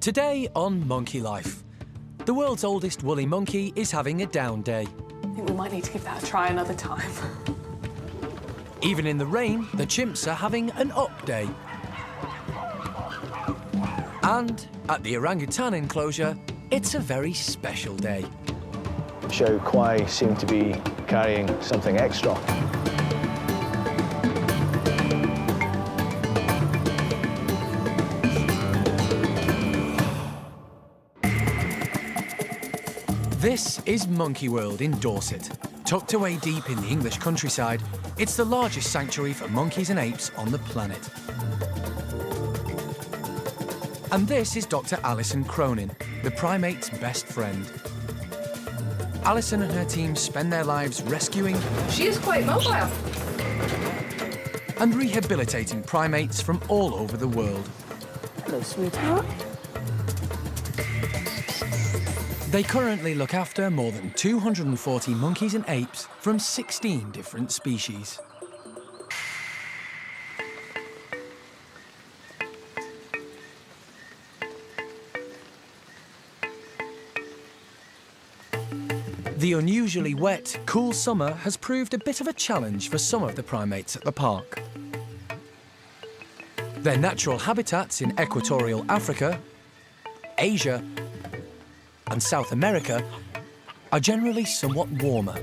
Today on Monkey Life, the world's oldest woolly monkey is having a down day. I think we might need to give that a try another time. Even in the rain, the chimps are having an up day. And at the orangutan enclosure, it's a very special day. Hsiao-Quai seem to be carrying something extra. This is Monkey World in Dorset. Tucked away deep in the English countryside, it's the largest sanctuary for monkeys and apes on the planet. And this is Dr. Alison Cronin, the primate's best friend. Alison and her team spend their lives rescuing... She is quite mobile. ...and rehabilitating primates from all over the world. Hello, sweetheart. They currently look after more than 240 monkeys and apes from 16 different species. The unusually wet, cool summer has proved a bit of a challenge for some of the primates at the park. Their natural habitats in equatorial Africa, Asia, and South America are generally somewhat warmer.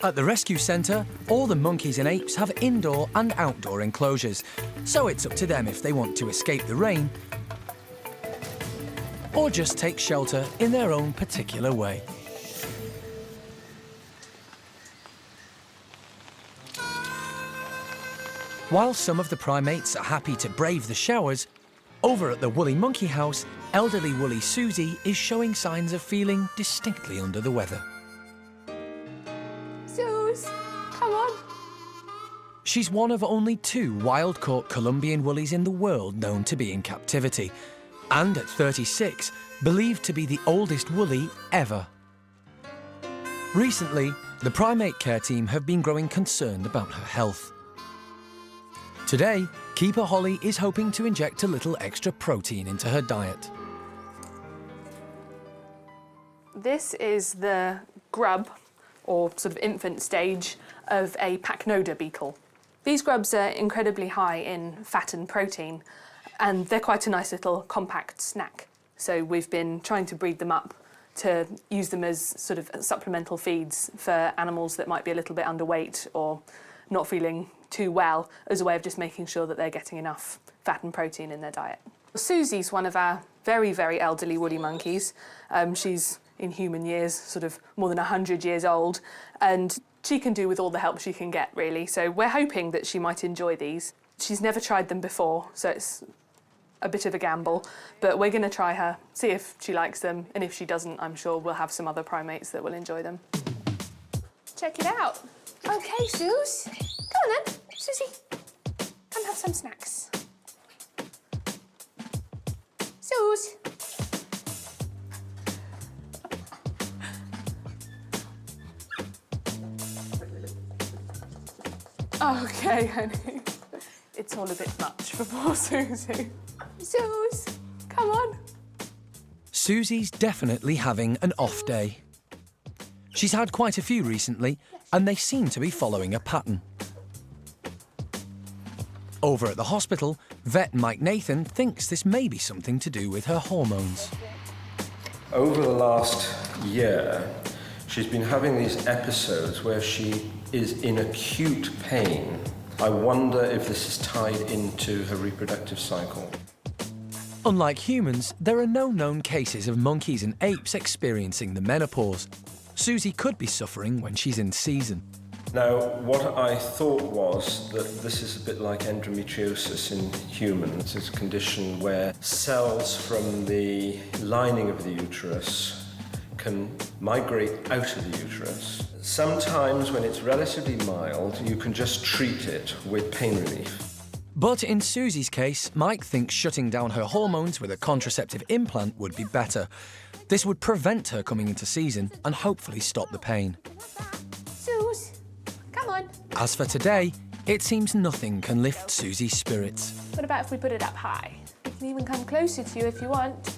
At the rescue centre, all the monkeys and apes have indoor and outdoor enclosures, so it's up to them if they want to escape the rain or just take shelter in their own particular way. While some of the primates are happy to brave the showers, over at the Woolly Monkey House, elderly woolly Xuzy is showing signs of feeling distinctly under the weather. Sus, come on. She's one of only 2 wild-caught Colombian woolies in the world known to be in captivity, and at 36, believed to be the oldest woolly ever. Recently, the primate care team have been growing concerned about her health. Today, Keeper Holly is hoping to inject a little extra protein into her diet. This is the grub, or sort of infant stage, of a Pachnoda beetle. These grubs are incredibly high in fat and protein, and they're quite a nice little compact snack. So we've been trying to breed them up to use them as sort of supplemental feeds for animals that might be a little bit underweight or not feeling too well, as a way of just making sure that they're getting enough fat and protein in their diet. Xuzy's one of our very, very elderly woolly monkeys. She's in human years, sort of more than 100 years old, and she can do with all the help she can get, really. So we're hoping that she might enjoy these. She's never tried them before, so it's a bit of a gamble, but we're going to try her, see if she likes them, and if she doesn't, I'm sure we'll have some other primates that will enjoy them. Check it out. Okay, Sus. Come on then, Xuzy. Come have some snacks. Sus. Okay, honey. It's all a bit much for poor Xuzy. Sus, come on. Xuzy's definitely having an off day. She's had quite a few recently, and they seem to be following a pattern. Over at the hospital, vet Mike Nathan thinks this may be something to do with her hormones. Over the last year, she's been having these episodes where she is in acute pain. I wonder if this is tied into her reproductive cycle. Unlike humans, there are no known cases of monkeys and apes experiencing the menopause. Xuzy could be suffering when she's in season. Now, what I thought was that this is a bit like endometriosis in humans. It's a condition where cells from the lining of the uterus can migrate out of the uterus. Sometimes, when it's relatively mild, you can just treat it with pain relief. But in Xuzy's case, Mike thinks shutting down her hormones with a contraceptive implant would be better. This would prevent her coming into season and hopefully stop the pain. Sus, come on. As for today, it seems nothing can lift Xuzy's spirits. What about if we put it up high? can even come closer to you if you want.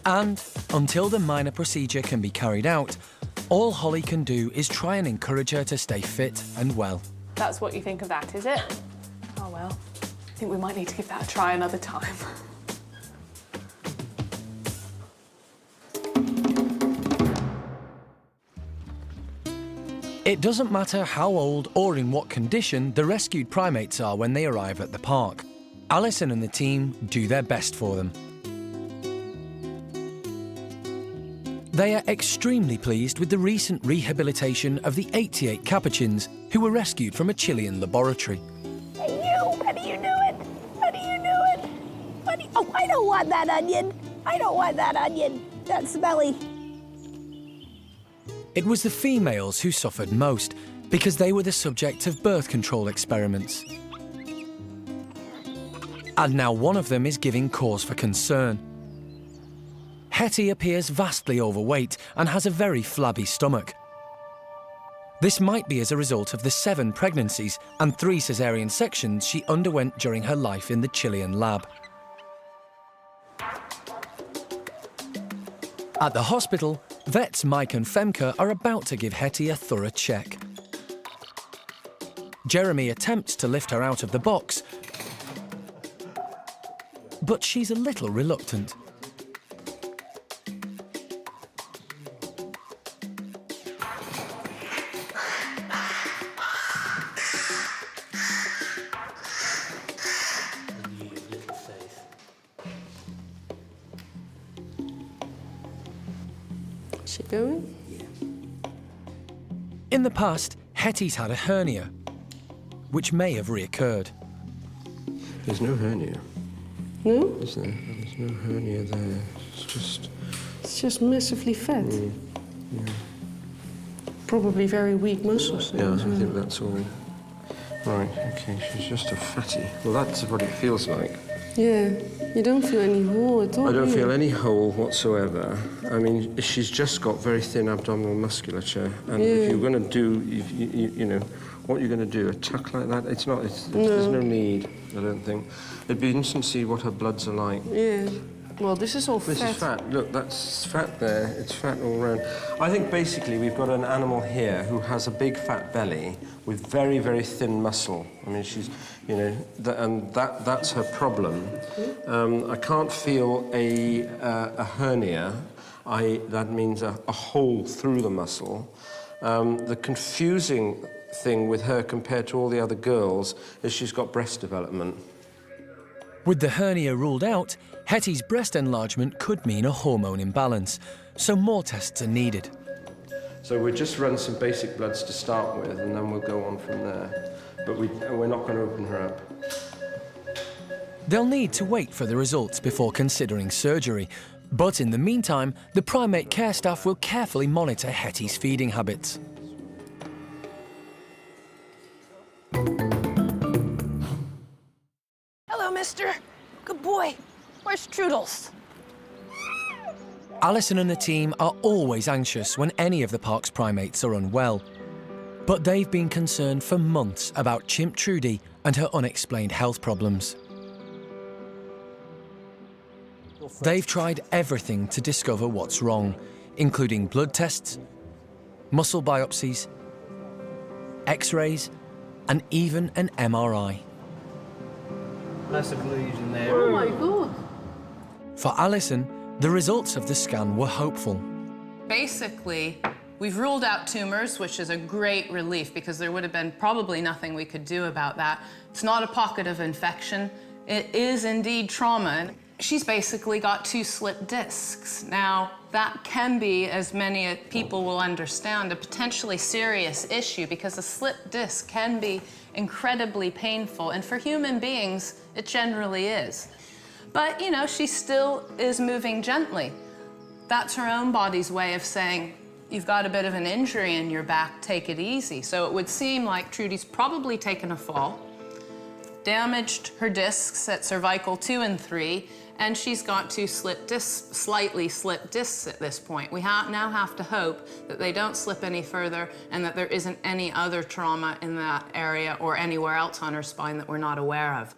And until the minor procedure can be carried out, all Holly can do is try and encourage her to stay fit and well. That's what you think of that, is it? Oh well, I think we might need to give that a try another time. It doesn't matter how old or in what condition the rescued primates are when they arrive at the park. Alison and the team do their best for them. They are extremely pleased with the recent rehabilitation of the 88 capuchins who were rescued from a Chilean laboratory. Hey, you! How do you do it? How do you do it? Oh, I don't want that onion. I don't want that onion. That's smelly. It was the females who suffered most because they were the subject of birth control experiments. And now one of them is giving cause for concern. Hetty appears vastly overweight and has a very flabby stomach. This might be as a result of the 7 pregnancies and 3 caesarean sections she underwent during her life in the Chilean lab. At the hospital, vets Mike and Femke are about to give Hetty a thorough check. Jeremy attempts to lift her out of the box, but she's a little reluctant. Is she going? In the past, Hetty's had a hernia, which may have reoccurred. There's no hernia, No? is there? There's no hernia there. It's just massively fat. Probably very weak muscles. Yeah, I think that's all. Right, okay, she's just a fatty. Well, that's what it feels like. Yeah, you don't feel any hole at all. I don't do you? feel any hole whatsoever. I mean, she's just got very thin abdominal musculature, and if you're going to do, you know, what you're going to do, a tuck like that, there's no need, I don't think. It'd be interesting to see what her bloods are like. Yeah. Well, this is all This fat. is fat. Look, that's fat there. It's fat all around. I think basically we've got an animal here who has a big fat belly with very, very thin muscle. I mean, she's, you know, that's her problem. I can't feel a hernia. That means a hole through the muscle. The confusing thing with her compared to all the other girls is she's got breast development. With the hernia ruled out, Hetty's breast enlargement could mean a hormone imbalance, so more tests are needed. So we'll just run some basic bloods to start with, and then we'll go on from there. But we're not going to open her up. They'll need to wait for the results before considering surgery, but in the meantime, the primate care staff will carefully monitor Hetty's feeding habits. Hello, mister. Good boy. Where's Trudels? Alison and the team are always anxious when any of the park's primates are unwell. But they've been concerned for months about chimp Trudy and her unexplained health problems. They've tried everything to discover what's wrong, including blood tests, muscle biopsies, X-rays, and even an MRI. Massive lesion there. Oh my God. For Alison, the results of the scan were hopeful. Basically, we've ruled out tumors, which is a great relief because there would have been probably nothing we could do about that. It's not a pocket of infection. It is indeed trauma. She's basically got 2 slipped discs. Now, that can be, as many people will understand, a potentially serious issue because a slipped disc can be incredibly painful, and for human beings, it generally is. But, you know, she still is moving gently. That's her own body's way of saying, you've got a bit of an injury in your back, take it easy. So it would seem like Trudy's probably taken a fall, damaged her discs at cervical 2 and 3, and she's got 2 slipped discs, slightly slipped discs at this point. We now have to hope that they don't slip any further and that there isn't any other trauma in that area or anywhere else on her spine that we're not aware of.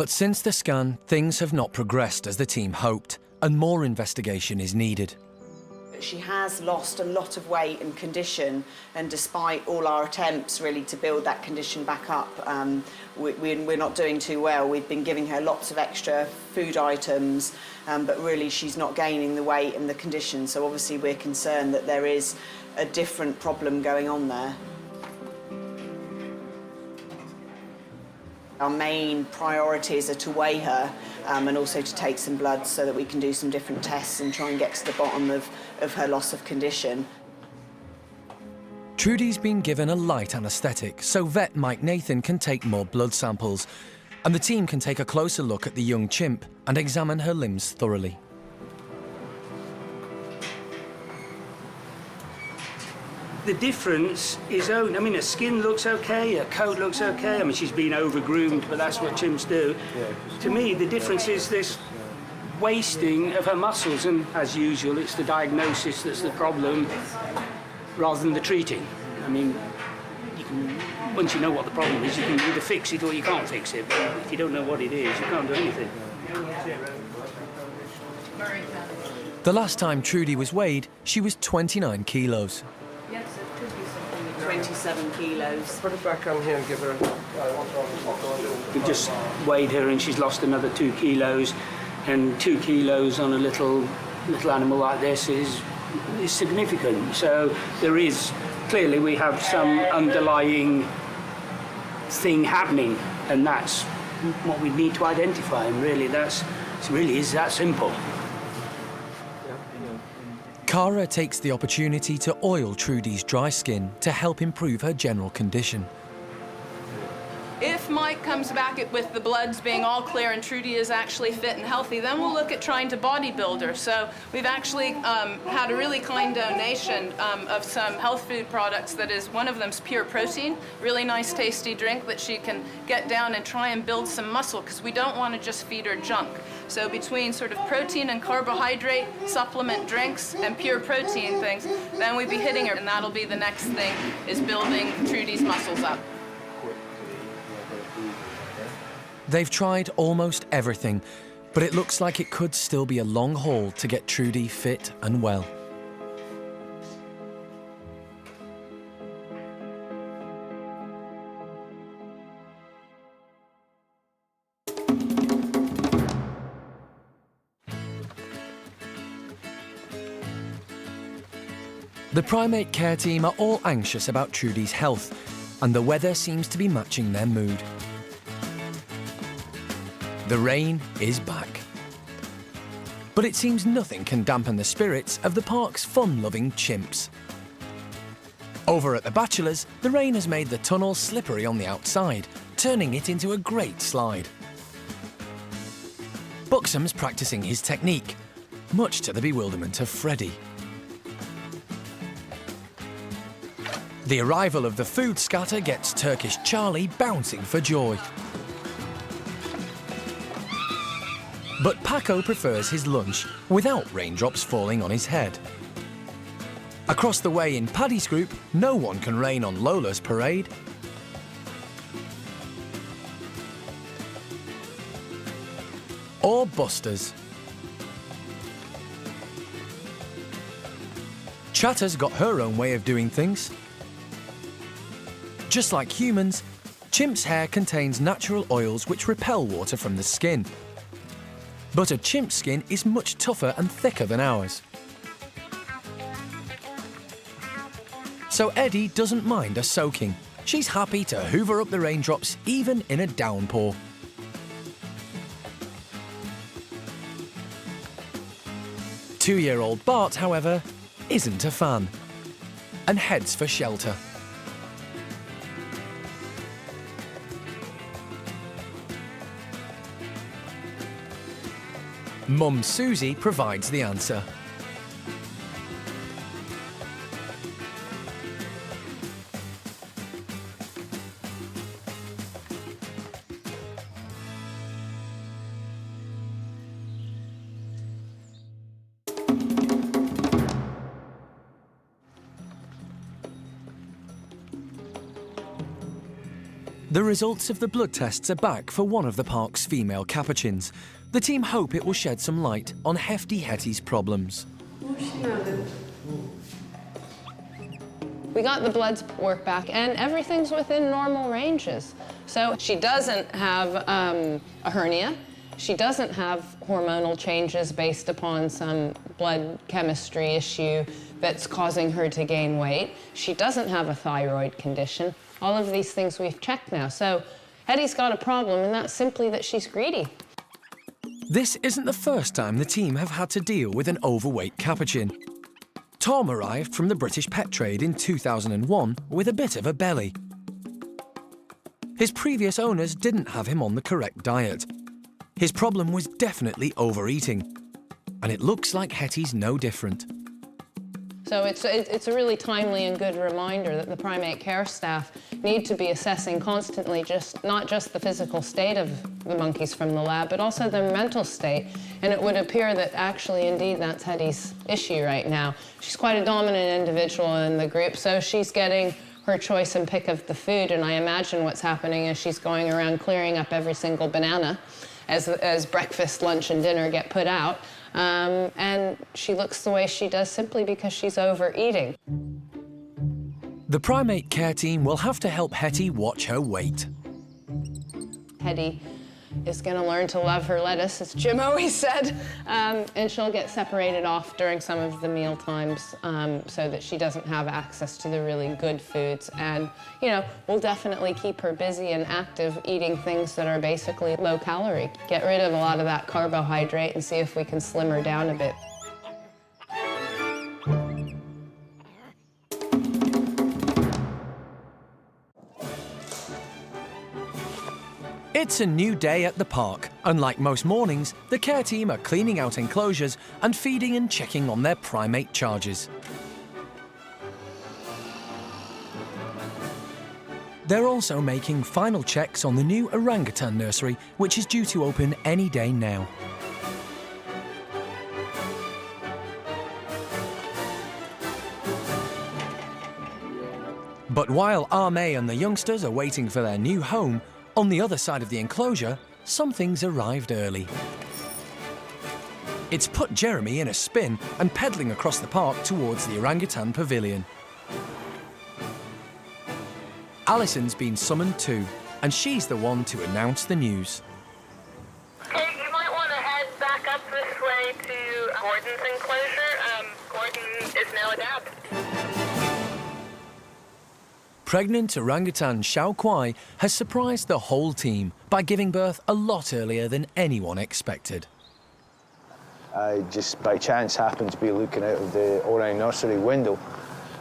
But since the scan, things have not progressed as the team hoped, and more investigation is needed. She has lost a lot of weight and condition, and despite all our attempts really to build that condition back up, we're not doing too well. We've been giving her lots of extra food items, but really she's not gaining the weight and the condition, so obviously we're concerned that there is a different problem going on there. Our main priorities are to weigh her and also to take some blood so that we can do some different tests and try and get to the bottom of her loss of condition. Trudy's been given a light anaesthetic so vet Mike Nathan can take more blood samples, and the team can take a closer look at the young chimp and examine her limbs thoroughly. The difference is, I mean, her skin looks okay, her coat looks okay. I mean, she's been over-groomed, but that's what chimps do. To me, the difference is this wasting of her muscles, and as usual, it's the diagnosis that's the problem rather than the treating. I mean, once you know what the problem is, you can either fix it or you can't fix it, but if you don't know what it is, you can't do anything. The last time Trudy was weighed, she was 29 kilos. Yes, it could be something 27 kilos. Put it back on here and give her We just weighed her and she's lost another 2 kilos, and 2 kilos on a little animal like this is significant. So there is, clearly we have some underlying thing happening, and that's what we need to identify, and really it really is that simple. Cara takes the opportunity to oil Trudy's dry skin to help improve her general condition. If Mike comes back with the bloods being all clear and Trudy is actually fit and healthy, then we'll look at trying to bodybuild her. So we've actually had a really kind donation of some health food products. That is, one of them's pure protein, really nice tasty drink that she can get down and try and build some muscle, because we don't want to just feed her junk. So between sort of protein and carbohydrate supplement drinks and pure protein things, then we'd be hitting her, and that'll be the next thing, is building Trudy's muscles up. They've tried almost everything, but it looks like it could still be a long haul to get Trudy fit and well. The primate care team are all anxious about Trudy's health, and the weather seems to be matching their mood. The rain is back. But it seems nothing can dampen the spirits of the park's fun-loving chimps. Over at the Bachelors, the rain has made the tunnel slippery on the outside, turning it into a great slide. Buxom's practicing his technique, much to the bewilderment of Freddie. The arrival of the food scatter gets Turkish Charlie bouncing for joy. But Paco prefers his lunch without raindrops falling on his head. Across the way in Paddy's group, no one can rain on Lola's parade. Or Buster's. Chatter's got her own way of doing things. Just like humans, chimps' hair contains natural oils which repel water from the skin. But a chimp's skin is much tougher and thicker than ours. So Eddie doesn't mind a soaking. She's happy to hoover up the raindrops even in a downpour. Two-year-old Bart, however, isn't a fan and heads for shelter. Mum Xuzy provides the answer. The results of the blood tests are back for one of the park's female capuchins. The team hope it will shed some light on Hefty Hetty's problems. We got the blood work back and everything's within normal ranges. So she doesn't have a hernia. She doesn't have hormonal changes based upon some blood chemistry issue that's causing her to gain weight. She doesn't have a thyroid condition. All of these things we've checked now. So Hetty's got a problem, and that's simply that she's greedy. This isn't the first time the team have had to deal with an overweight capuchin. Tom arrived from the British pet trade in 2001 with a bit of a belly. His previous owners didn't have him on the correct diet. His problem was definitely overeating, and it looks like Hetty's no different. So it's a really timely and good reminder that the primate care staff need to be assessing constantly not just the physical state of the monkeys from the lab, but also their mental state. And it would appear that actually, indeed, that's Hetty's issue right now. She's quite a dominant individual in the group, so she's getting her choice and pick of the food, and I imagine what's happening is she's going around clearing up every single banana as breakfast, lunch, and dinner get put out. And she looks the way she does simply because she's overeating. The primate care team will have to help Hetty watch her weight. Hetty is going to learn to love her lettuce, as Jim always said, and she'll get separated off during some of the meal times so that she doesn't have access to the really good foods. And, you know, we'll definitely keep her busy and active eating things that are basically low calorie. Get rid of a lot of that carbohydrate and see if we can slim her down a bit. It's a new day at the park. Unlike most mornings, the care team are cleaning out enclosures and feeding and checking on their primate charges. They're also making final checks on the new orangutan nursery, which is due to open any day now. But while Armé and the youngsters are waiting for their new home, on the other side of the enclosure, something's arrived early. It's put Jeremy in a spin and pedalling across the park towards the orangutan pavilion. Alison's been summoned too, and she's the one to announce the news. Hey, you might want to head back up this way to Gordon's enclosure. Gordon is now a dab. Pregnant orangutan Hsiao-Quai has surprised the whole team by giving birth a lot earlier than anyone expected. I just by chance happened to be looking out of the orang nursery window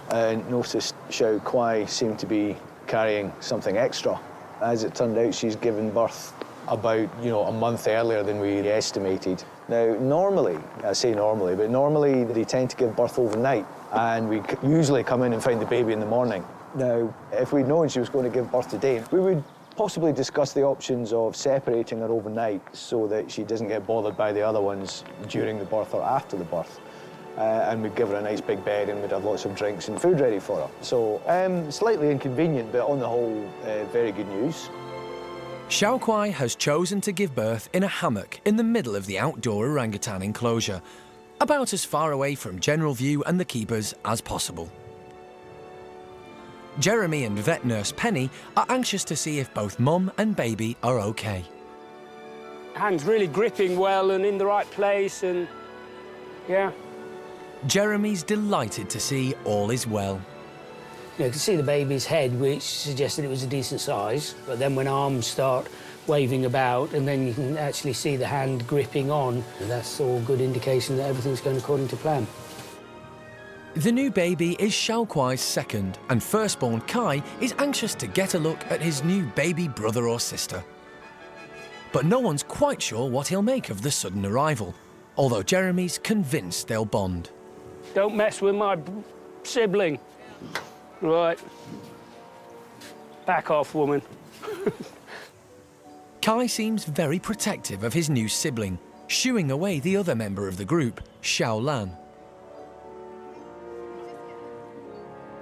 and noticed Hsiao-Quai seemed to be carrying something extra. As it turned out, she's given birth about, a month earlier than we estimated. Now, normally, I say normally, but normally they tend to give birth overnight, and we usually come in and find the baby in the morning. Now, if we'd known she was going to give birth today, we would possibly discuss the options of separating her overnight so that she doesn't get bothered by the other ones during the birth or after the birth. And we'd give her a nice big bed and we'd have lots of drinks and food ready for her. So, slightly inconvenient, but on the whole, very good news. Hsiao-Quai has chosen to give birth in a hammock in the middle of the outdoor orangutan enclosure, about as far away from general view and the keepers as possible. Jeremy and vet nurse Penny are anxious to see if both mum and baby are okay. Hand's really gripping well and in the right place, and yeah. Jeremy's delighted to see all is well. You can see the baby's head, which suggested it was a decent size, but then when arms start waving about, and then you can actually see the hand gripping on, that's all good indication that everything's going according to plan. The new baby is Hsiao-Quai's second, and firstborn Kai is anxious to get a look at his new baby brother or sister. But no one's quite sure what he'll make of the sudden arrival, although Jeremy's convinced they'll bond. Don't mess with my sibling. Right. Back off, woman. Kai seems very protective of his new sibling, shooing away the other member of the group, Xiao Lan.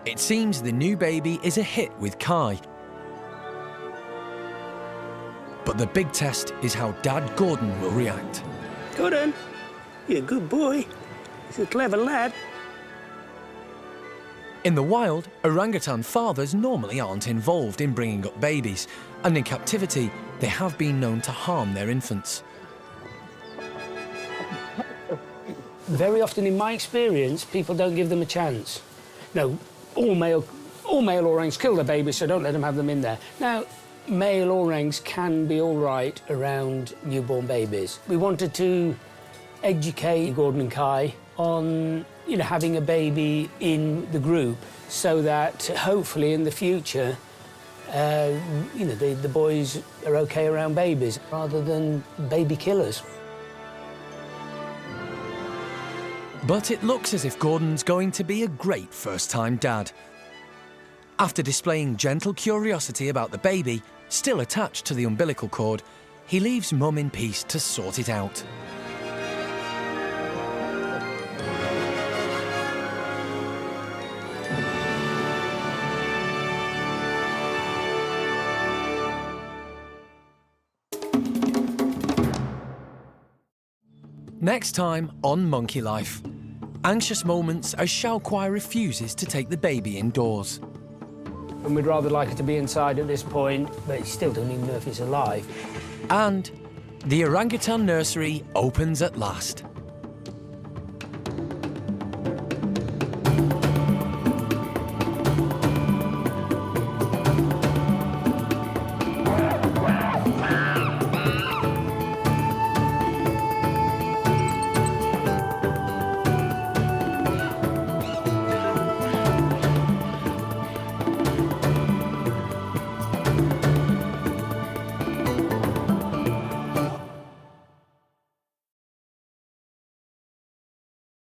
It seems the new baby is a hit with Kai. But the big test is how Dad Gordon will react. Gordon, you're a good boy. He's a clever lad. In the wild, orangutan fathers normally aren't involved in bringing up babies, and in captivity, they have been known to harm their infants. Very often, in my experience, people don't give them a chance. No, all male orangs kill their babies, so don't let them have them in there. Now, male orangs can be all right around newborn babies. We wanted to educate Gordon and Kai on, having a baby in the group, so that hopefully in the future, the boys are okay around babies rather than baby killers. But it looks as if Gordon's going to be a great first-time dad. After displaying gentle curiosity about the baby, still attached to the umbilical cord, he leaves Mum in peace to sort it out. Next time on Monkey Life. Anxious moments as Hsiao-Quai refuses to take the baby indoors. And we'd rather like it to be inside at this point, but you still don't even know if it's alive. And the orangutan nursery opens at last.